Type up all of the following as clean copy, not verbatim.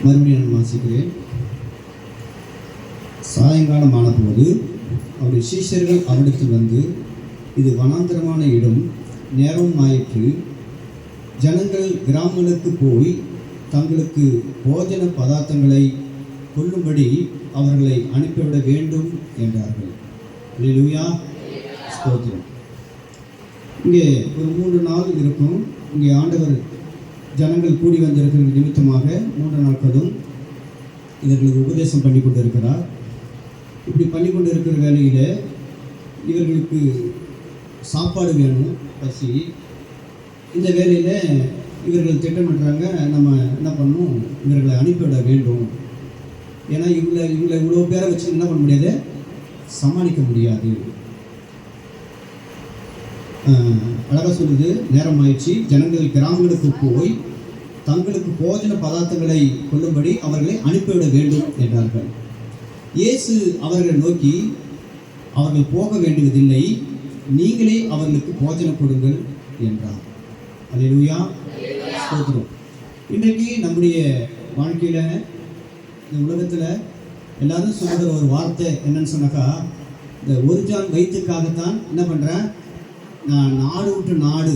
மறுபடியும் நான் வாசிக்கிறேன். சாயங்காலம் ஆனபோது அவருடைய சீஷர்கள் அவரிடத்தில் வந்து, இது வனாந்தரமான இடம், நேரம் ஆயிற்று, ஜனங்கள் கிராமங்களுக்கு போய் தங்களுக்கு போஜன பதார்த்தங்களை கொள்ளும்படி அவர்களை அனுப்பிவிட வேண்டும் என்றார்கள். அல்லேலூயா, ஸ்தோத்திரம். இங்கே ஒரு 3 நாள் இருக்கும். இங்கே ஆண்டவர் ஜனங்கள் கூடி வந்திருக்கிற நிமித்தமாக 3 நாட்களும் இவர்களுக்கு உபதேசம் பண்ணி கொண்டு இருக்கிறார். இப்படி பண்ணி கொண்டு இருக்கிற வேலையில் இவர்களுக்கு சாப்பாடு வேணும், பசி. இந்த வேலையில் இவர்கள் திட்டமிடுறாங்க, நம்ம என்ன பண்ணணும், இவர்களை அனுப்பிவிட வேண்டும். ஏன்னா இவங்களை இவ்வளோ பேரை வச்சு என்ன பண்ண முடியாது, சமாளிக்க முடியாது. அழகாக சொல்லுது, நேரம் ஆயிடுச்சு, ஜனங்கள் கிராமங்களுக்கு போய் தங்களுக்கு போஜன பதார்த்தங்களை கொள்ளும்படி அவர்களை அனுப்பிவிட வேண்டும் என்றார்கள். இயேசு அவர்களை நோக்கி, அவர்கள் போக வேண்டியதில்லை, நீங்களே அவர்களுக்கு போஜனம் கொடுங்கள் என்றார். அல்லேலூயா, ஸ்தோத்திரம். இன்றைக்கு நம்முடைய வாழ்க்கையில், இந்த உலகத்தில் எல்லாரும் சொல்லுகிற ஒரு வார்த்தை என்னன்னு சொன்னாக்கா, இந்த ஒரு ஜான் வயிற்றுக்காகத்தான் என்ன பண்ணுறேன், நான் நாடு விட்டு நாடு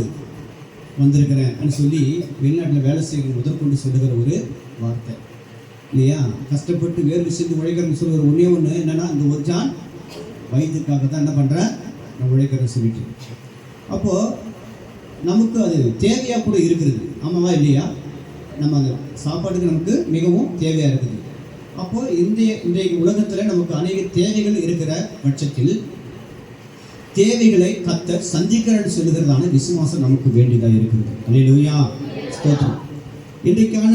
வந்திருக்கிறேன் சொல்லி வெளிநாட்டில் வேலை செய்யணும் முதற்கொண்டு சொல்லுகிற ஒரு வார்த்தை இல்லையா. கஷ்டப்பட்டு வேர்வை செஞ்சு உழைக்கிறேன்னு சொல்லுகிற ஒன்று என்னென்னா, இந்த ஒரு ஜான் வயிற்றுக்காக தான் என்ன பண்ணுறேன், நான் உழைக்கிறேன்னு சொல்லிட்டு. அப்போது நமக்கு அது தேவையாக கூட இருக்கிறது, ஆமாவா இல்லையா? நம்ம அந்த சாப்பாட்டுக்கு நமக்கு மிகவும் தேவையாக இருக்குது. அப்போது இன்றைய உலகத்தில் நமக்கு அநேக தேவைகள் இருக்கிற பட்சத்தில் தேவைகளை கர்த்தர் சந்திக்கிறான்னு சொல்லுகிறதான விசுவாசம் நமக்கு வேண்டியதாக இருக்கிறது. அல்லேலூயா, ஸ்தோத்திரம். இன்றைக்கான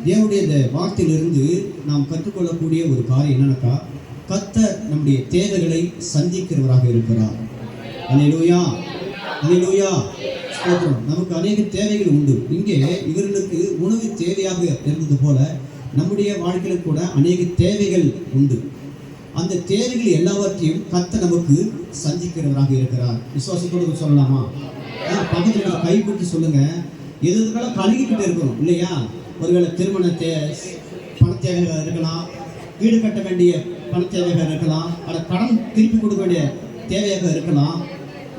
தேவனுடைய இந்த வார்த்தையிலிருந்து நாம் கற்றுக்கொள்ளக்கூடிய ஒரு காரியம் என்னன்னாக்கா, கர்த்தர் நம்முடைய தேவைகளை சந்திக்கிறவராக இருக்கிறார். அல்லேலூயா, அல்லேலூயா, ஸ்தோத்திரம். நமக்கு அநேக தேவைகள் உண்டு. இங்கே இவர்களுக்கு உணவு தேவையாக இருந்தது போல நம்முடைய வாழ்க்கையில் கூட அநேக தேவைகள் உண்டு. அந்த தேவைகள் எல்லாவற்றையும் கர்த்தர் நமக்கு சந்திக்கிறவராக இருக்கிறார். விசுவாசத்தோடு சொல்லலாமா? பக்கத்தில் கைப்பற்றி சொல்லுங்க. எதுக்கெல்லாம் கழுகிக்கிட்டு இருக்கிறோம் இல்லையா? ஒருவேளை திருமண பண தேவைகள் இருக்கலாம், வீடு கட்ட வேண்டிய பண தேவைகள் இருக்கலாம், அதை கடன் திருப்பி கொடுக்க வேண்டிய தேவையாக இருக்கலாம்.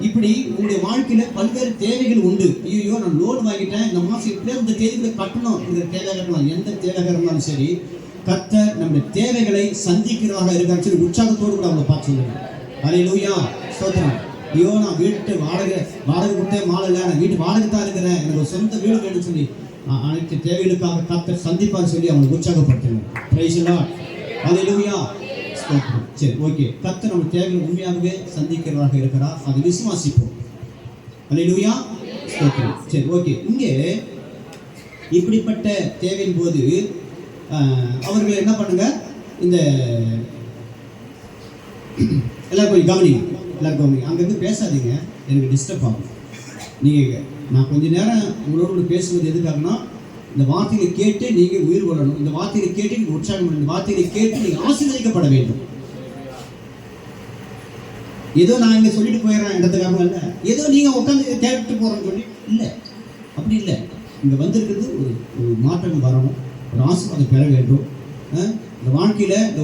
இப்படி உங்களுடைய வாழ்க்கையில் பல்வேறு தேவைகள் உண்டு. ஐயோ, நான் லோன் வாங்கிட்டேன், இந்த மாதம் இப்படியே இந்த தேதிகளை கட்டணும், இந்த தேவையாக இருக்கலாம். எந்த தேவையாக இருந்தாலும் சரி, கர்த்தர் நம்முடைய தேவைகளை சந்திக்கிறதாக இருக்கான்னு சொல்லி உற்சாகத்தோடு கூட அவங்களை பார்த்து சொல்லுங்க. அல்லேலூயா, ஸ்தோத்திரம். ஐயோ, நான் வீட்டு வாடகை கொடுத்தே மாலை இல்லை, நான் வீட்டு வாடகை தான் இருக்கிறேன், எனக்கு ஒரு சொந்த வீடு வேணும்னு சொல்லி அனைத்து தேவைகளுக்காக கர்த்தர் சந்திப்பான்னு சொல்லி அவங்களை உற்சாகப்படுத்தணும். Praise the Lord. அல்லேலூயா, ஸ்தோத்திரம். சரி, ஓகே. கர்த்தர் நம்ம தேவைகளை உண்மையாகவே சந்திக்கிறதாக இருக்கிறார், அதை விசுவாசிப்போம். அல்லேலூயா, ஸ்தோத்திரம். சரி, ஓகே. இங்கே இப்படிப்பட்ட தேவையின் போது அவர்கள் என்ன பண்ணுங்க, இந்த எல்லாரும் கொஞ்சம் கவனிங்க, எல்லாரும் கவனிங்க. அங்கேருந்து பேசாதீங்க, எனக்கு டிஸ்டர்ப் ஆகும். நீங்கள் நான் கொஞ்சம் நேரம் உங்களோட பேசுவது எதுக்காகனா, இந்த வார்த்தைகளை கேட்டு நீங்கள் உயிர் கொள்ளணும், இந்த வார்த்தைகளை கேட்டு நீங்கள் உற்சாகம் பண்ணணும், இந்த வார்த்தைகளை கேட்டு நீங்கள் ஆசீர்வதிக்கப்பட வேண்டும். ஏதோ நான் இங்கே சொல்லிட்டு போயிடுறேன் இடத்துக்காக இல்லை, ஏதோ நீங்கள் உட்காந்து கேட்டு போகிறேன்னு சொல்லி இல்லை, அப்படி இல்லை. இங்கே வந்திருக்கிறது ஒரு மாற்றம் வரணும், ஒரு ஆசீர்வாதம் பெற வேண்டும். இந்த வாழ்க்கையில் இந்த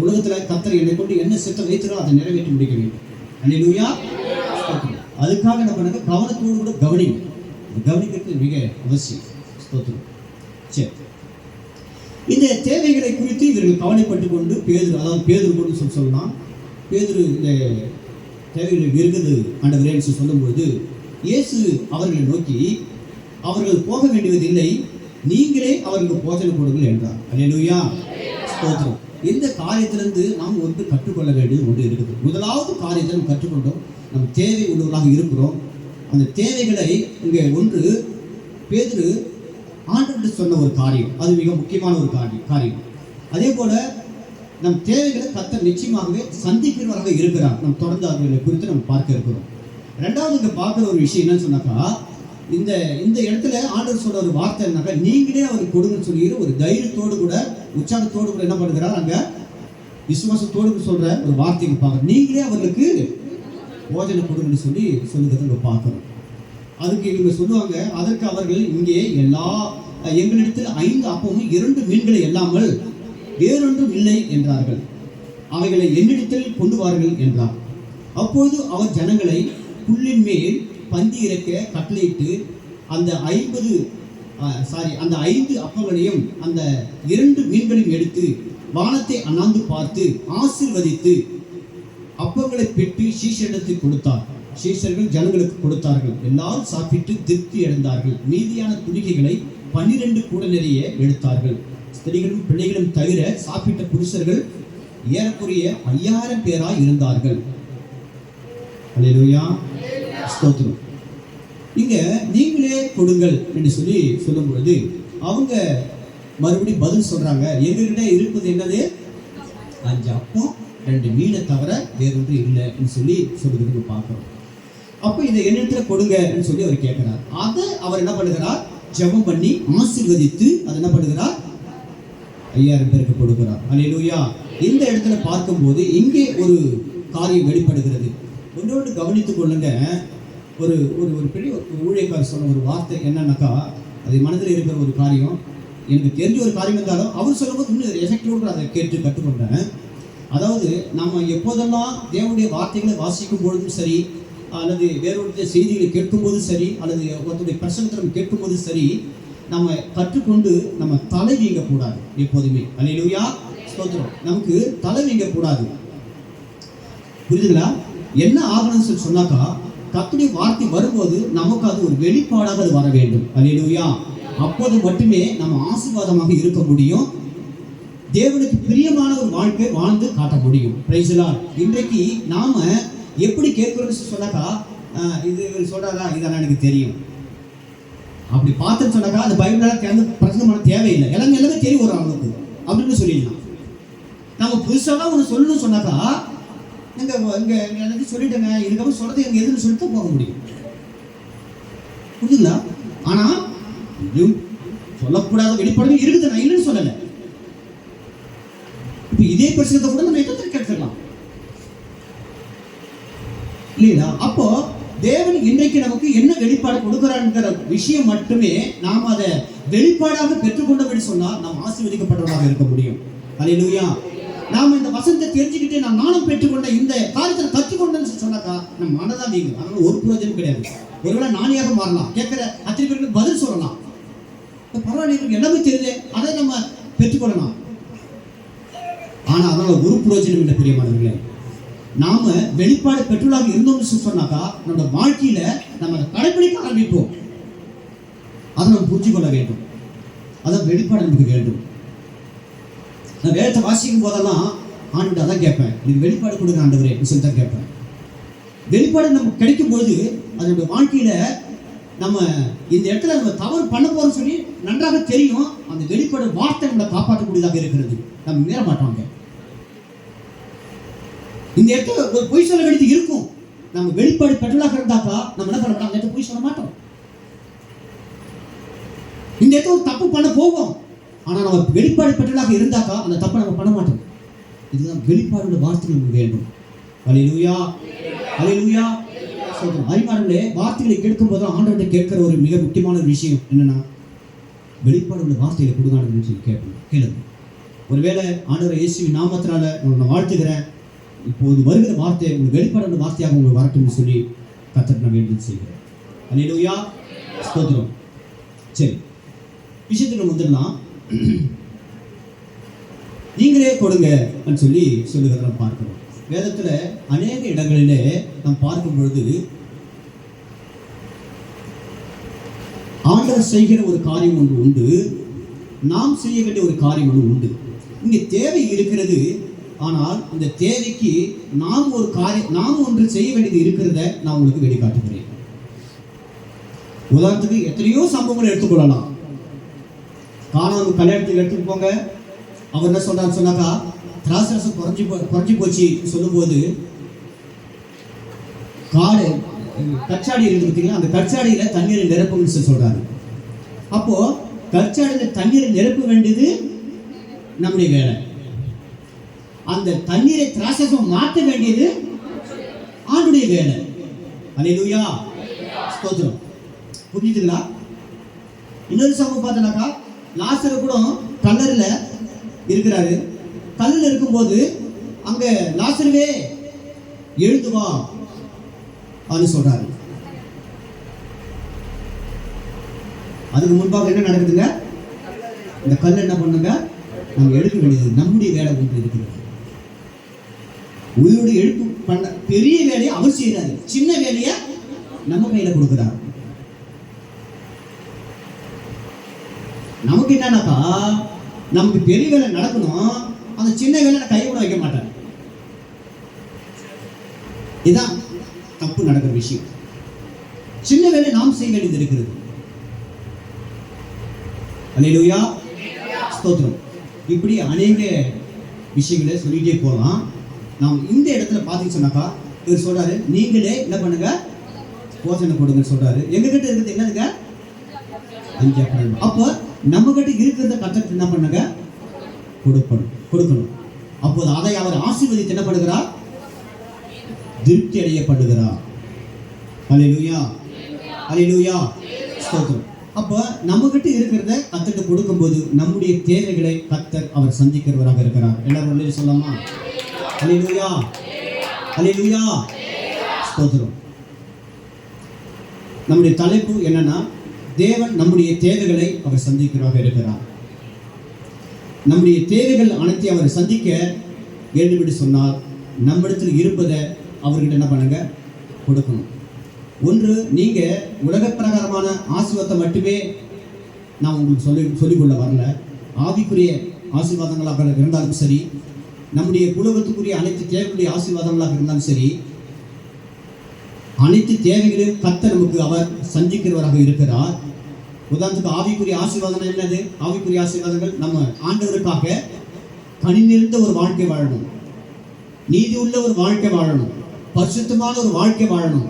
உலகத்தில் கர்த்தர் என்னை கொண்டு என்ன சித்தம் வைத்திருக்கோ அதை நிறைவேற்றி முடிக்க வேண்டும். அல்லேலூயா, அதுக்காக என்ன பண்ணுங்க, கவனத்தோடு கூட கவனிக்கிறது மிக அவசியம். ஸ்தோத்திரம். சரி, இந்த தேவைகளை குறித்து இவர்கள் கவலைப்பட்டு கொண்டு பேதுரு கொண்டு சொல்லலாம். பேதுரு இந்த தேவைகள் இருக்குது ஆண்டவரேன்னு சொல்லும்போது இயேசு அவர்களை நோக்கி, அவர்கள் போக வேண்டியதில்லை, நீங்களே அவர்களுக்கு போஜனம் கொடுங்கள் என்றார். அல்லேலூயா, ஸ்தோத்திரம். இந்த காரியத்திலிருந்து நாம் ஒன்று கற்றுக்கொள்ள வேண்டியது ஒன்று இருக்குது. முதலாவது காரியத்தை நாம் கற்றுக்கொண்டோம், நம் தேவை உள்ளவர்களாக இருக்கிறோம். அந்த தேவைகளை இங்கே ஒன்று பேதுரு ஆண்டவர்கிட்ட சொன்ன ஒரு காரியம், அது மிக முக்கியமான ஒரு காரியம். அதே போல நம் தேவைகளை கர்த்தர் நிச்சயமாகவே சந்திக்கிறவராக இருக்கிறார். நம் தொடர்ந்து அவர்களை குறித்து நம்ம பார்க்க இருக்கிறோம். ரெண்டாவது இங்கே பார்க்குற ஒரு விஷயம் என்னன்னு சொன்னாக்கா, இந்த இடத்துல ஆண்டவர் சொல்ற ஒரு வார்த்தை என்னக்கா, நீங்களே அவருக்கு கொடுங்கன்னு சொல்லி ஒரு தைரியத்தோடு கூட உற்சாகத்தோடு கூட என்ன பண்ணுகிறார், அங்க விசுவாசத்தோடு சொல்ற ஒரு வார்த்தைக்கு பார்க்குறோம். நீங்களே அவர்களுக்கு போஜனை கொடுங்கன்னு சொல்லுகிறத நம்ம பார்க்குறோம். அதுக்கு இவங்க சொல்லுவாங்க, அதற்கு அவர்கள், இங்கே எங்களிடத்தில் 5 அப்பமும் 2 மீன்களை இல்லாமல் வேறொன்றும் இல்லை என்றார்கள். அவைகளை என்னிடத்தில் கொண்டு வாருங்கள் என்றார். அப்பொழுது அவர் ஜனங்களை புல்லின் மேல் பந்தி இறக்க கட்டளையிட்டு அந்த 5 அப்பங்களையும் அந்த 2 மீன்களையும் எடுத்து வானத்தை அண்ணாந்து பார்த்து ஆசீர்வதித்து அப்பங்களை பெற்று சீஷரிடத்தில் கொடுத்தார். சீஷர்கள் ஜனங்களுக்கு கொடுத்தார்கள். எல்லாரும் சாப்பிட்டு திருப்தி அடைந்தார்கள். மீதியான துணிக்கைகளை 12 கூட நிறைய எடுத்தார்கள். ஸ்திரீகளும் பிள்ளைகளும் தவிர சாப்பிட்ட புருஷர்கள் ஏறக்குறைய 5000 பேராய் இருந்தார்கள். அல்லேலூயா, ஸ்தோத்திரம். இங்க நீங்களே கொடுங்கள் என்று சொல்லும் பொழுது அவங்க மறுபடியும் பதில் சொல்றாங்க, எங்ககிட்ட இருப்பது என்னது? 5 அப்பம் 2 மீனை தவிர வேறொன்று இல்லைன்னு சொல்லுறது பார்க்கிறோம். அப்போ இதை என்னிடத்துல கொடுங்கன்னு சொல்லி அவர் கேட்கிறார். அதை அவர் என்ன பண்ணுகிறார்? ஜெபம் பண்ணி ஆசீர்வதித்து அதை என்ன பண்ணுகிறார்? 5000 பேருக்கு கொடுக்கிறார். அல்லேலூயா. இந்த இடத்துல பார்க்கும்போது இங்கே ஒரு காரியம் வெளிப்படுகிறது. ஒன்றோடு கவனித்துக் கொள்ளுங்க. ஒரு ஒரு பெரிய ஊழியக்காரர் சொன்ன ஒரு வார்த்தை என்னன்னாக்கா, அது மனதில் இருக்கிற ஒரு காரியம், எனக்கு தெரிஞ்ச ஒரு காரியம் இருந்தாலும் அவர் சொல்லும்போது இன்னும் எஃபெக்டிவோடு அதை கேட்டு கற்றுக்கொண்டேன். அதாவது நம்ம எப்போதெல்லாம் தேவனுடைய வார்த்தைகளை வாசிக்கும் பொழுதும் சரி, அல்லது வேறொரு செய்திகளை கேட்கும்போதும் சரி, அல்லது ஒருத்தருடைய பிரசங்கத்தை நம்ம கேட்கும்போதும் சரி, நம்ம கற்றுக்கொண்டு நம்ம தலை வீங்கக்கூடாது எப்போதுமே. அல்லேலூயா, ஸ்தோத்திரம். நமக்கு தலை வீங்கக்கூடாது. புரியுதுங்களா? என்ன ஆகணும்னு சொன்னாக்கா, கர்த்தருடைய வார்த்தை வரும்போது நமக்கு அது ஒரு வெளிப்பாடாக அது வர வேண்டும். அல்லேலூயா. அப்போது மட்டுமே நம்ம ஆசீர்வாதமாக இருக்க முடியும். தேவனுக்கு பிரியமான ஒரு வாழ்க்கை வாழ்ந்து காட்ட முடியும். Praise the Lord. இன்றைக்கு நாம எப்படி கேட்கிறோம்னு சொன்னாக்கா, இது சொல்றாரா, இதெல்லாம் எனக்கு தெரியும் அப்படி பார்த்துன்னு சொன்னாக்கா, அந்த பைபிளால பிரச்சனை பண்ண தேவையில்லை, எல்லாமே தெரிய வரும் அவங்களுக்கு அப்படின்னு சொல்லிடலாம். நம்ம புதுசாக ஒன்று சொல்லணும்னு சொன்னாக்கா, எனக்கு சொல்லிட்டேங்க, இதுக்கப்புறம் சொல்றது எங்க எதுன்னு சொல்லிட்டு போக முடியும். புரியுதுங்களா? ஆனா சொல்லக்கூடாத வெளிப்பாடுகள் இருக்குது, நான் இல்லைன்னு சொல்லலை. இப்ப இதே பிரச்சனை கூட நம்ம எத்தனை கேட்கலாம் இல்லையா? அப்போ தேவன் இன்றைக்கு நமக்கு என்ன வெளிப்பாடு கொடுக்கிறான்ங்கிற விஷயம் மட்டுமே நாம் அதை வெளிப்பாடாக பெற்றுக்கொண்டபடி சொன்னால் நாம் ஆசீர்வதிக்கப்பட்டவராக இருக்க முடியும். அல்லேலூயா. நாம் இந்த வசனத்தை தெரிஞ்சுக்கிட்டு நாம் நானும் பெற்றுக்கொண்ட இந்த காரியத்தை கற்றுக்கொண்டேன்னு சொன்னாக்கா நம்ம மனதான் நீங்க, அதனால ஒரு பிரயோஜனம் கிடையாது. ஒருவேளை நாணியாக மாறலாம், கேட்கிற அத்தனை பேருக்கு பதில் சொல்லலாம், பரவாயில்ல எல்லாமே தெரியுது, அதை நம்ம பெற்றுக்கொள்ளலாம். ஆனா அதனால ஒரு பிரயோஜனம் இல்லை பிரியமானவர்களே. நாம வெளிப்பாடு பெற்றுள்ளாக இருந்தோம்னு சொன்னாக்கா நம்ம வாழ்க்கையில நம்ம அதை கடைபிடிக்க ஆரம்பிப்போம். அதை நம்ம புரிஞ்சு கொள்ள வேண்டும். அதான் வெளிப்பாடு நமக்கு வேண்டும். நான் வேதத்தை வாசிக்கும் போதெல்லாம் ஆண்டு அதான் கேட்பேன், நீங்க வெளிப்பாடு கொடுங்க ஆண்டவரே சொல்லி தான் கேட்பேன். வெளிப்பாடு நமக்கு கிடைக்கும் பொழுது அதனுடைய வாழ்க்கையில நம்ம இந்த இடத்துல நம்ம தவறு பண்ண போறோம்னு சொல்லி நன்றாக தெரியும். அந்த வெளிப்பாடு வார்த்தை நம்மளை காப்பாற்றக்கூடியதாக இருக்கிறது. நம்ம மீற மாட்டோங்க. இந்த இடத்துல ஒரு பொய் சொல்ல வேண்டியது இருக்கும். நம்ம வெளிப்பாடு பெற்றலாக இருந்தாக்கா நம்ம என்ன பண்ண மாட்டோம், அந்த இடத்துல பொய் சொல்ல மாட்டோம். இந்த இடத்துல ஒரு தப்பு பண்ண போவோம், ஆனா நம்ம வெளிப்பாடு பெற்றலாக இருந்தாக்கா அந்த தப்பை நம்ம பண்ண மாட்டோம். இதுதான் வெளிப்பாடு வார்த்தை நமக்கு வேண்டும். அல்லேலூயா, அல்லேலூயா. அறிவாளர்களே, வார்த்தைகளை கேட்கும் போது ஆண்டவர்கிட்ட கேட்கிற ஒரு மிக முக்கியமான விஷயம் என்னன்னா, வெளிப்பாடு வார்த்தைகளை கொடுக்கான்னு சொல்லி கேளுங்க. ஒருவேளை ஆண்டவர் இயேசுவின் நாமத்தினால நான் வாழ்த்துகிறேன், இப்போது வருகிற வார்த்தை உங்களுக்கு வெளிப்பாடு வார்த்தையாக உங்களுக்கு வரட்டும்னு சொல்லி கர்த்தர் நான் வேண்டுதல் செய்கிறேன். அல்லேலூயா, ஸ்தோத்திரம். சரி, விஷயத்துக்கு வந்துடலாம். நீங்களே கொடுங்க சொல்லுகிறத பார்க்கிறோம். வேதத்துல அநேக இடங்களிலே நாம் பார்க்கும் பொழுது ஆண்டவர் செய்கிற ஒரு காரியம் ஒன்று உண்டு, நாம் செய்ய வேண்டிய ஒரு காரியம் ஒன்று உண்டு. இங்கே தேவை இருக்கிறது, ஆனால் இந்த தேவைக்கு நாம் ஒன்று செய்ய வேண்டியது இருக்கிறத நான் உங்களுக்கு வெளிக்காட்டுகிறேன். உதாரணத்துக்கு எத்தனையோ சம்பவங்களை எடுத்துக்கொள்ளலாம். காணாமல் கல்யாணத்துக்கு எடுத்துட்டு போங்க, அவர் என்ன சொல்றாரு சொன்னாக்கா, திராட்சரசம் குறைஞ்சி போச்சு சொல்லும்போது கச்சாடி இருக்கு பார்த்தீங்களா, அந்த கச்சாடியில தண்ணீரை நிரப்புன்னு சொல்றாரு. அப்போ கச்சாடியில தண்ணீரை நிரப்ப வேண்டியது நம்முடைய வேலை. அந்த தண்ணீரை திராட்சரசம் மாற்ற வேண்டியது ஆண்டுடைய வேலை. அல்லேலூயா, ஸ்தோத்திரம். புரிஞ்சுதுங்களா? இன்னொரு சம்பவம் பார்த்தோன்னாக்கா, லாசரு கூட கல்லறையில் இருக்கிறாரு. கல்லில் இருக்கும்போது அங்க லாசருவே எழுந்து வா அப்படின்னு சொல்றாரு. அதுக்கு முன்பாக என்ன நடக்குதுங்க? இந்த கல் என்ன பண்ணுங்க, நம்ம எடுக்க வேண்டியது நம்முடைய வேலை ஒன்று இருக்கிறது. உயிரோடு எழுப்பு பண்ண பெரிய வேலையை அவர் செய்யறாரு, சின்ன வேலையை நம்ம கையில கொடுக்கிறார். நமக்கு என்னன்னாக்கா, நமக்கு பெரிய வேலை நடக்கணும், அந்த சின்ன வேலை கையை கூட வைக்க மாட்டாங்க. இதுதான் தப்பு நடக்கிற விஷயம். சின்ன வேலை நாம் செய்ய வேண்டியது இருக்கிறது. அல்லேலூயா, ஸ்தோத்திரம். இப்படி அநேக விஷயங்களை சொல்லிட்டே போகலாம். நாம் இந்த இடத்துல பார்த்தீங்கன்னு சொன்னாக்கா, இவர் சொல்றாரு, நீங்களே என்ன பண்ணுங்க, போஜனை கொடுங்கன்னு சொல்றாரு. எங்ககிட்ட இருக்கிறது என்னதுங்க? 5 அப்பம். அப்போ நம்ம கிட்ட இருக்கிறத கத்தர் என்ன பண்ணுங்க, கொடுக்கணும். அப்போது அதை அவர் ஆசீர்வதித்து என்ன பண்ணுகிறார்? திருப்தி அடையப்படுகிறார். அல்லேலூயா, அல்லேலூயா, ஸ்தோத்திரம். அப்போ நம்ம கிட்ட இருக்கிறத கத்தர்கிட்ட கொடுக்கும்போது நம்முடைய தேவைகளை கத்தர் அவர் சந்திக்கிறவராக இருக்கிறார். எல்லாரும் சொல்லலாமா? அல்லேலூயா, அல்லேலூயா, ஸ்தோத்திரம். நம்முடைய தலைப்பு என்னன்னா, தேவன் நம்முடைய தேவைகளை அவர் சந்திக்கிறவராக இருக்கிறார். நம்முடைய தேவைகள் அனைத்தையும் அவர் சந்திக்க வேண்டும் என்று சொன்னால் நம்மிடத்தில் இருப்பதை அவர்கிட்ட என்ன பண்ணுங்க, கொடுக்கணும். ஒன்று, நீங்க உலக பிரகாரமான ஆசீர்வாதத்தை மட்டுமே நான் உங்களுக்கு சொல்லிக்கொள்ள வரல. ஆவிக்குரிய ஆசீர்வாதங்களாக இருந்தாலும் சரி, நம்முடைய குடும்பத்துக்குரிய அனைத்து தேவைக்குரிய ஆசீர்வாதங்களாக இருந்தாலும் சரி, அனைத்து தேவைகளையும் கர்த்தர் நமக்கு அவர் சந்திக்கிறவராக இருக்கிறார். உதாரணத்துக்கு ஆவிக்குரிய ஆசீர்வாதம் என்னது? ஆவிக்குரிய ஆசீர்வாதங்கள் நம்ம ஆண்டவருக்காக கனி நிறைந்த ஒரு வாழ்க்கை வாழணும், நீதி உள்ள ஒரு வாழ்க்கை வாழணும், பரிசுத்தமான ஒரு வாழ்க்கை வாழணும்.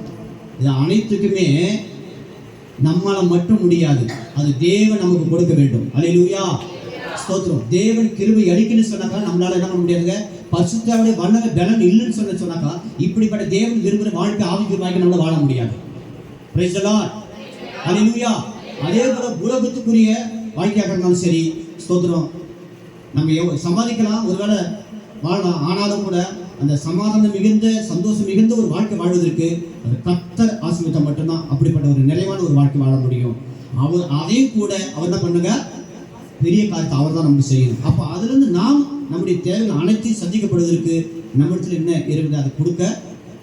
இது அனைத்துக்குமே நம்மால மட்டும் முடியாது, அது தேவன் நமக்கு கொடுக்க வேண்டும். அல்லேலூயா, ஸ்தோத்திரம். தேவன் கிருபை அளிக்கணும்னு சொன்னாக்கா நம்மளால என்ன பண்ண முடியாதுங்க. பரிசுத்தாவுடைய வல்லமை பலன் இல்லைன்னு சொன்னாக்கா இப்படிப்பட்ட தேவன் விரும்புகிற வாழ்க்கை, ஆவிக்குரிய வாழ்க்கை நம்மளால வாழ முடியாது. பிரைஸ் தி லார்ட், அல்லேலூயா. அதே போல உலகத்துக்குரிய வாழ்க்கையாக இருந்தாலும் சரி, ஸ்தோத்திரம், நம்ம சம்பாதிக்கலாம், ஒருவேளை வாழலாம். ஆனாலும் கூட அந்த சமாதானம் மிகுந்த, சந்தோஷம் மிகுந்த ஒரு வாழ்க்கை வாழ்வதற்கு அது கர்த்தர் ஆசீர்வாதம் மட்டும்தான் அப்படிப்பட்ட ஒரு நிறைவான ஒரு வாழ்க்கை வாழ முடியும். அவர் அதையும் கூட அவர் என்ன பண்ணுங்க, பெரிய காரியத்தை அவர் தான் நமக்கு செய்யணும். அப்போ அதுலேருந்து நாம் நம்முடைய தேவைகள் அனைத்தையும் சந்திக்கப்படுவதற்கு நம்மிடத்தில் என்ன இருக்குது அதை கொடுக்க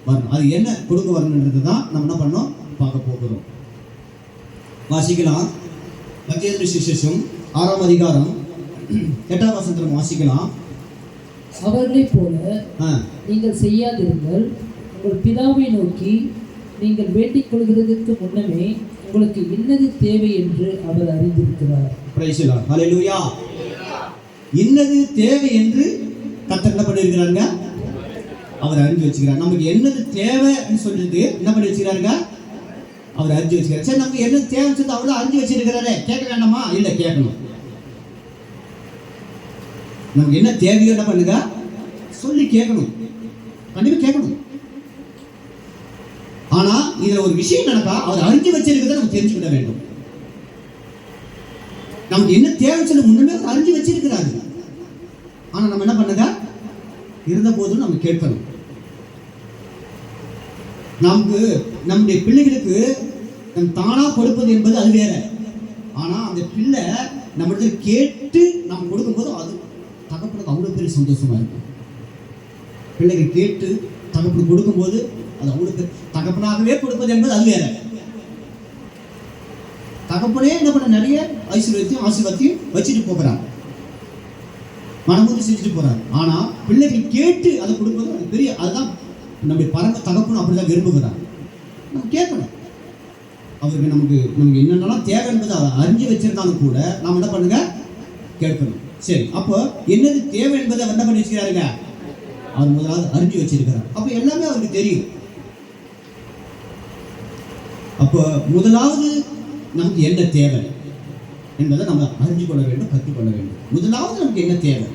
வரணும். அது என்ன கொடுக்க வரணுன்றது தான் நம்ம என்ன பண்ணோம், பார்க்க போகிறோம். வாசிக்கலாம். மத்தேயு சுவிசேஷம் 6ஆம் அதிகாரம் 8ஆம் வசனம் வாசிக்கலாம். அவர்களைப் போல நீங்கள் செய்யாதிருங்கள். உங்கள் பிதாவை நோக்கி நீங்கள் வேண்டிக் கொள்கிறதற்கு முன்னமே உங்களுக்கு இன்னது தேவை என்று அவர் அறிந்திருக்கிறார். பிரைஸ் தி லார்ட், ஹல்லேலூயா. இன்னது தேவை என்று கர்த்தர் என்ன பண்ணிருக்கிறாங்க, அவர் அறிஞ்சு வச்சுக்கிறார். நமக்கு என்னது தேவைன்னு சொல்லிட்டு என்ன பண்ணி வச்சுக்கிறாருங்க, அவர் அறிஞ்சு வச்சுக்கிறார். சரி, நமக்கு என்ன தேவைன்னு சொல்லி அவர் அறிஞ்சு வச்சிருக்கிறாரே, கேட்க வேண்டாமா? இல்லை, கேட்கணும். நமக்கு என்ன தேவையோ என்ன பண்ணுங்க, சொல்லி கேட்கணும், கண்டிப்பா கேட்கணும். ஆனா இதுல ஒரு விஷயம் நடக்கா, அவர் அறிஞ்சு வச்சிருக்கிறத நம்ம தெரிஞ்சுக்கிட வேண்டும். நமக்கு என்ன தேவைன்னு சொல்லி முன்னமே அறிஞ்சு வச்சிருக்கிறாரு. ஆனா நம்ம என்ன பண்ணுங்க, இருந்த போதும் நம்ம கேட்கணும். நமக்கு நம்முடைய பிள்ளைகளுக்கு நம்ம தானா கொடுப்பது என்பது அது வேற. ஆனா அந்த பிள்ளை நம்மளுக்கு கேட்டு நம்ம கொடுக்கும்போது அது தகப்பனுக்கு அவ்வளவு பெரிய சந்தோஷமா இருக்கும். பிள்ளைகள் கேட்டு தகப்பனுக்கு கொடுக்கும்போது அது அவங்களுக்கு தகப்பனாகவே கொடுப்பது என்பது அது வேற. தகப்பனே என்ன பண்ண, நிறைய ஆசீர்வாதத்தையும் வச்சுட்டு போகிறார், மனமுந்து செஞ்சுட்டு போறார். ஆனா பிள்ளைகள் கேட்டு அதை கொடுப்பது அது பெரிய, அதுதான் நம்முடைய பரம தகப்பனும் அப்படிதான் விரும்புகிறார். நம்ம கேட்கணும். அவருக்கு நமக்கு என்னென்னலாம் தேவை என்பதை அவர் அறிஞ்சு வச்சிருந்தாலும் கூட நாம் என்ன பண்ணுங்க, கேட்கணும். சரி, அப்போ என்னது தேவை என்பதை அவர் என்ன பண்ணி வச்சுக்கிறாருங்க, அவர் முதலாவது அறிஞ்சு வச்சிருக்கிறார். அப்போ எல்லாமே அவருக்கு தெரியும். அப்போ முதலாவது நமக்கு என்ன தேவை என்பதை நம்ம அறிஞ்சு கொள்ள வேண்டும், கற்றுக்கொள்ள வேண்டும். முதலாவது நமக்கு என்ன தேவை.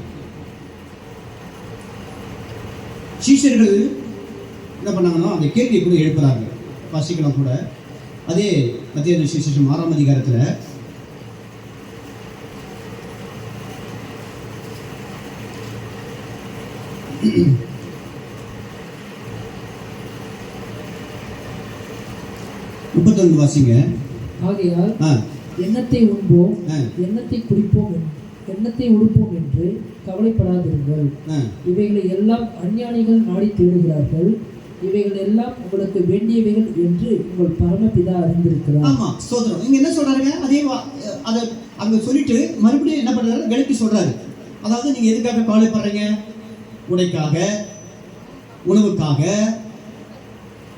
சீஷர்கள் என்ன பண்ணாங்கன்னா அந்த கேள்வியை கூட எழுப்புறாங்க. வாசிக்கலாம் கூட அதே மத்திய சுவிசேஷம் 6ஆம் அதிகாரத்தில் முப்பத்தொன்று வாசிங்க. ஆகையால் எண்ணத்தை உண்போம், எண்ணத்தை குடிப்போம், எண்ணத்தை உடுப்போம் என்று கவலைப்படாதிருங்கள். இவைகளை எல்லாம் அஞ்ஞானிகள் நாடி தேடுகிறார்கள். இவைகள் எல்லாம் உங்களுக்கு வேண்டியவைகள் என்று உங்கள் பரமபிதா அறிந்திருக்கிறார். ஆமா, ஸ்தோத்திரம். இங்க என்ன சொல்றாருங்க? அதே அதை அங்க சொல்லிட்டு மறுபடியும் என்ன பண்றாரு? விளக்கி சொல்றாரு. அதாவது நீங்க எதுக்காக கவலைப்படுறீங்க? உடைக்காக, உணவுக்காக,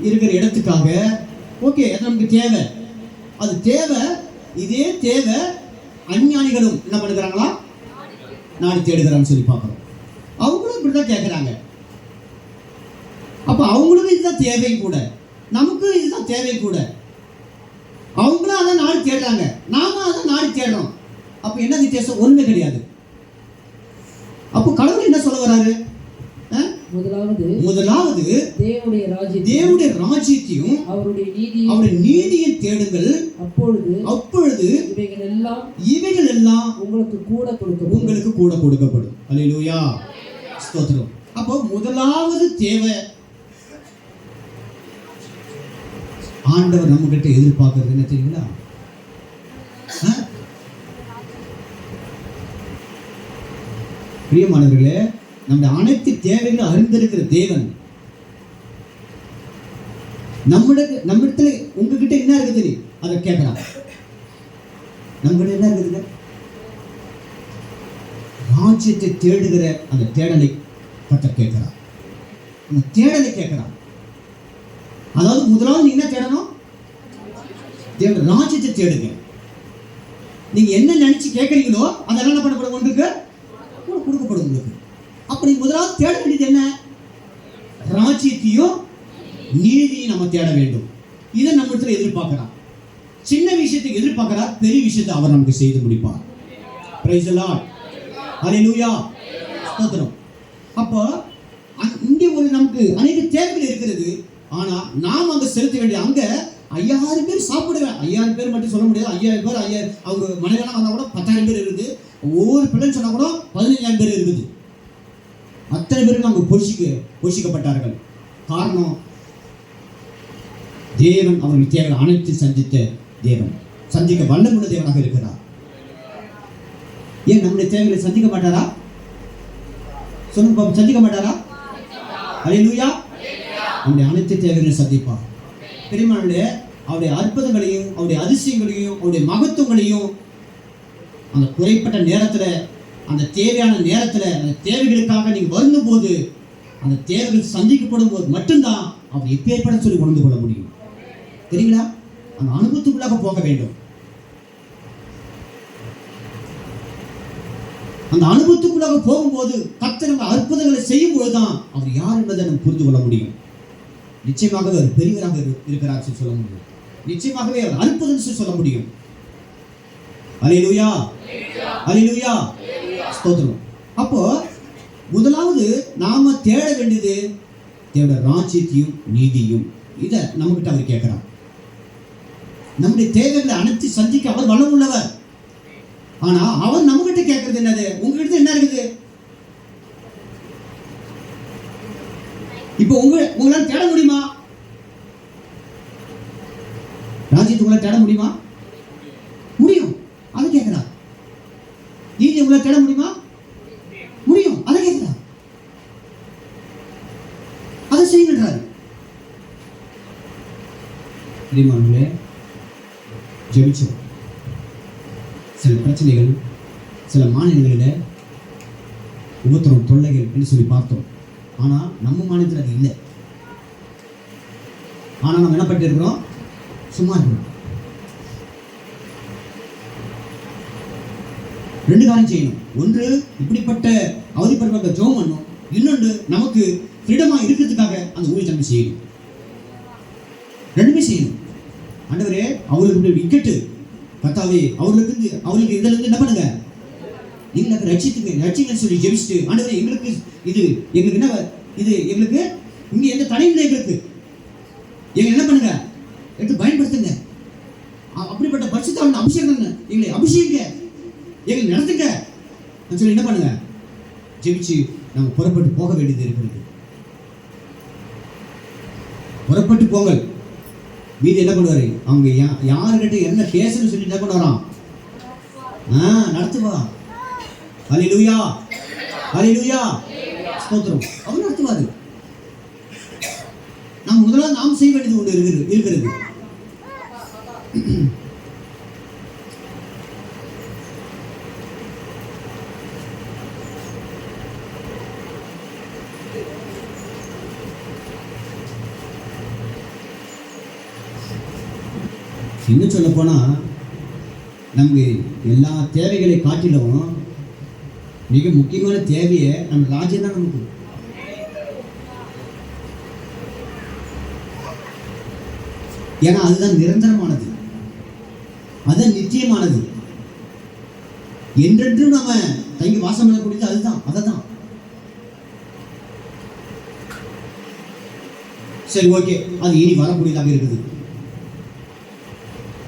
இருக்கிற இடத்துக்காக. ஓகே, அது நமக்கு தேவை. அது தேவை. இதே தேவை அஞ்ஞானிகளும் என்ன பண்ணுறாங்களா? நாடி தேடுகிறான்னு சொல்லி பார்க்குறோம். அவங்களும் இப்படிதான் கேட்குறாங்க. அப்போ அவங்களுக்கும் இதுதான் தேவை கூட, நமக்கும் இதுதான் தேவை கூட. அவங்களும் அதை நாடி தேடுறாங்க, நாம அதை நாடி தேடுறோம். அப்போ என்ன வித்தியாசம்? ஒன்றுமே கிடையாது. அப்போ கடவுள் என்ன சொல்ல வராரு? முதலாவது தேவனுடைய ராஜ்யத்தையும் அவருடைய நீதியை தேடுங்கள், அப்பொழுது இவைகள் எல்லாம் உங்களுக்கு கூட கொடுக்கப்படும். அல்லேலூயா, ஸ்தோத்திரம். அப்போ முதலாவது தேவை ஆண்டவர் நம்ம கிட்ட எதிர்பார்க்கிறது என்ன தெரியுங்களா? பிரியமானவர்களே, நம்முடைய அனைத்து தேவைகளும் அறிந்திருக்கிற தேவன் நம்மிடத்துல உங்ககிட்ட என்ன இருக்குது அதை கேட்கலாம். நம்மகிட்ட என்ன இருக்குதுங்க? ராஜ்யத்தை தேடுகிற அந்த தேடலை கர்த்தர் கேட்கிறார். அந்த தேடலை கேட்கிறார். அதாவது முதலாவது நீங்க என்ன தேடணும்? தேவ ராஜ்யத்தை தேடுங்க. நீங்க என்ன நினைச்சு கேட்கறீங்களோ அதெல்லாம் என்ன பண்ணப்படும்? ஒன்றுக்கு கொடுக்கப்படும் உங்களுக்கு. அப்படி முதலாவது தேட வேண்டியது என்ன? ராஜ்யத்தையும் நீதியும் நம்ம தேட வேண்டும். இதை நம்ம இடத்துல எதிர்பார்க்கிறார். சின்ன விஷயத்தை எதிர்பார்க்கிறார், பெரிய விஷயத்தை அவர் நமக்கு செய்து முடிப்பார். பிரைஸ் தி லார்ட், ஹல்லேலூயா, ஸ்தோத்திரம். அப்போ இங்கே ஒரு நமக்கு அநேக தேவைகள் இருக்கிறது. ஆனா நாம் அங்க செலுத்த வேண்டிய அங்க 5000 பேர் சாப்பிடுவேன். 5000 பேர் மட்டும் சொல்ல முடியாது. 5000 பேர் அவங்க மனைவியெல்லாம் வந்தா கூட 10,000 பேர் இருக்குது. ஒவ்வொரு பிள்ளைன்னு சொன்னா கூட 15,000 பேர் இருக்குது. அத்தனை பேருக்கு அங்கு போஷிக்கப்பட்டார்கள். காரணம், தேவன் அவர்கள் தேவை அனைத்து சந்தித்த தேவன், சந்திக்க வல்லமுள்ள தேவனாக இருக்கிறார். ஏன் நம்முடைய தேவைகளை சந்திக்க மாட்டாரா? சொல்லுங்க, சந்திக்க மாட்டாரா? அல்லேலூயா, நம்முடைய அனைத்து தேவைகளையும் சந்திப்பார். பெருமாளுடைய அவருடைய அற்புதங்களையும் அவருடைய அதிசயங்களையும் அவருடைய மகத்துவங்களையும் அந்த குறைப்பட்ட நேரத்தில், அந்த தேவையான நேரத்தில், அந்த தேவைகளுக்காக நீங்கள் வருந்தும் போது, அந்த தேவைகள் சந்திக்கப்படும் போது மட்டும்தான் அவர் எப்பேற்பட சொல்லி உணர்ந்து கொள்ள முடியும். தெரியுங்களா? அந்த அனுபவத்துக்குள்ளாக போக வேண்டும். அந்த அனுபவத்துக்குள்ளாக போகும்போது கர்த்தர் அற்புதங்களை செய்யும் போதுதான் அவர் யார் என்பதை நம்ம புரிந்து கொள்ள முடியும். நிச்சயமாகவே அவர் பெரியவராக இருக்கிறார் சொல்ல முடியும். நிச்சயமாகவே அவர் அற்புதம் சொல்ல முடியும். அல்லேலூயா, அல்லேலூயா, ஸ்தோத்திரம். அப்போ முதலாவது நாம தேட வேண்டியது தேவனுடைய ராஜ்யத்தையும் நீதியும். இதை நம்மகிட்ட அவர் கேட்கிறார். நம்முடைய தேவைகளை அனைத்து சந்திக்க அவர் வளம் உள்ளவர். ஆனா அவர் நம்மகிட்ட கேட்கறது என்னது? உங்ககிட்ட என்ன இருக்குது? இப்போ உங்களால் தேட முடியுமா? ராஜ்யத்தை உங்களால் தேட முடியுமா? முடியும். அதை கேட்கிறார். நீதி உங்களால் தேட முடியுமா? முடியும். அதை கேட்கிறார். அதை செய்யுங்கன்றாரு. பிரியமானவர்களே, ஜெபிச்சோம். சில பிரச்சனைகள், சில மாநிலங்களில் உபத்திரம், தொல்லைகள் என்று சொல்லி பார்த்தோம். ஆனால் நம்ம மாநிலத்தில் அது இல்லை. ஆனால் நம்ம என்ன பண்ணிருக்கிறோம்? சும்மா இருக்கிறோம். 2 காரியம் செய்யணும். ஒன்று, இப்படிப்பட்ட அவதிப்படுத்த ஜெபம் பண்ணணும். இன்னொன்று, நமக்கு ஃப்ரீடமாக இருக்கிறதுக்காக அந்த ஊழியத்தை நம்ம செய்யணும். 2மே செய்யணும். ஆண்டவரே, அவர்களுக்கு விக்கெட்டு கர்த்தாவே, அவர்களுக்கு இதுல இருந்து என்ன பண்ணுங்க? எங்களுக்கு ரட்சிங்கன்னு சொல்லி ஜெபிச்சுட்டு, ஆண்டவரே எங்களுக்கு என்ன இது, எங்களுக்கு இங்க எந்த தடையும் இல்லை, எங்களுக்கு என்ன பண்ணுங்க? எடுத்து பயன்படுத்துங்க. அபிஷேகம் எங்களை அபிஷேக எங்களை நடத்துங்க சொல்லி என்ன பண்ணுங்க, ஜெபிச்சு நம்ம புறப்பட்டு போக வேண்டியது இருக்கிறது. புறப்பட்டு போங்கள். மீதி என்ன பண்ணுவாரு, அவங்க யாருக்கிட்ட என்ன பேசணும்னு சொல்லி என்ன பண்ணுவாராம், நடத்துவா. ஹல்லேலூயா, ஹல்லேலூயா, ஸ்தோத்திரம். அவர் நடத்துவாரு. நாம் முதலாவது நாம் செய்ய வேண்டியது ஒன்று இருக்கிறது. இன்னும் சொல்ல போனா நமக்கு எல்லா தேவைகளை காட்டிலும் மிக முக்கியமான தேவையை நம்ம ராஜ்யம் தான் நமக்கு. ஏன்னா அதுதான் நிரந்தரமானது, அதுதான் நிச்சயமானது, என்றென்றும் நாம தங்கி வாசம் பண்ணக்கூடியது அதுதான். அததான் சரி, ஓகே, அது இனி வரக்கூடியதாக இருக்குது.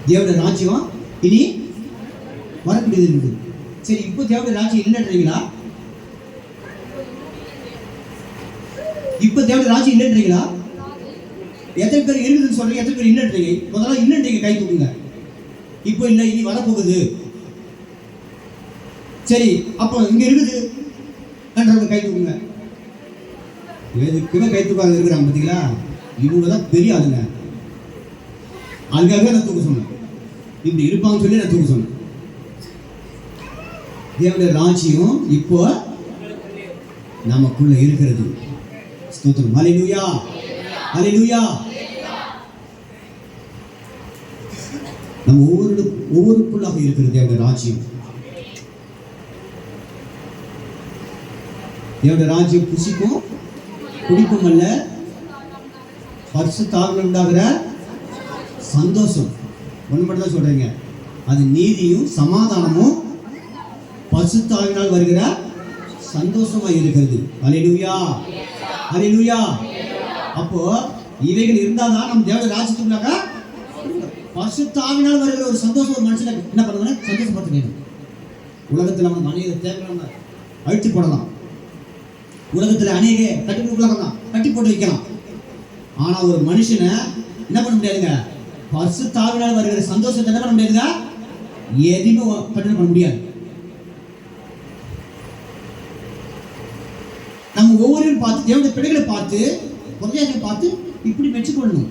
தேவனுடைய ராஜ்யம் இனி வரக்கூடியது இருக்குது. சரி, இப்போ தேவனுடைய ராஜ்யம் இல்லைன்றீங்களா? இப்போ தேவனுடைய ராஜ்யம் இல்லைன்றீங்களா? எத்தனை பேர் இருக்குதுன்னு சொல்றீங்க, எத்தனை பேர் இல்லைன்றீங்க? முதல்ல இல்லைன்றீங்க, கை தூக்குங்க. இப்போ இல்லை, இனி வரப்போகுது. சரி, அப்போ இங்க இருக்குது என்றவங்க கை தூக்குங்க. எதுக்குமே கை தூக்காக இருக்கிறாங்க பார்த்தீங்களா? இவங்க தான் பெரிய ஆளுங்க. அதுக்காக நான் தூக்க சொன்னேன், இப்படி இருப்பாங்கன்னு சொல்லி நான் தூக்க சொன்னேன். தேவனுடைய ராஜ்யம் இப்போ நமக்குள்ள இருக்கிறது. ஸ்தோத்திரம். ஹல்லேலூயா, ஹல்லேலூயா. நம்ம ஒவ்வொருக்குள்ளாக இருக்கிறது தேவனுடைய ராஜ்யம். தேவனுடைய ராஜ்யம் புசிக்கும் குடிப்பும் அல்ல, பரிசுத்தாவினால் உண்டாகிற சந்தோஷம். ஒன்று மட்டும் தான் சொல்றீங்க, அது நீதியும் சமாதானமும் பரிசுத்தாவினால் வருகிற சந்தோஷமா இருக்கிறது. ஹல்லேலூயா, ஹல்லேலூயா. அப்போ இவைகள் இருந்தாதான் நம்ம தேவனுடைய ராஜ்யத்துக்குள்ளாக பரிசுத்தாவினால் வருகிற ஒரு சந்தோஷம் ஒரு மனுஷனை என்ன பண்ணுவாங்க, சந்தோஷப்படுத்த. உலகத்தில் அவன் அநேக தேவையான அழித்து போடலாம், உலகத்தில் அநேக கட்டி போட்டு வைக்கலாம். ஆனா ஒரு மனுஷனை என்ன பண்ண முடியாதுங்க, பரிசுத்தாவினால் வருகிற சந்தோஷத்தை என்ன பண்ண முடியாதுங்க, எதுவுமே கட்டணம் பண்ண முடியாது. நம்ம ஒவ்வொருவரும் பார்த்து தேவனுடைய பிள்ளைகளை பார்த்து குறையாக பார்த்து இப்படி மெச்சுக்கொள்ளணும்.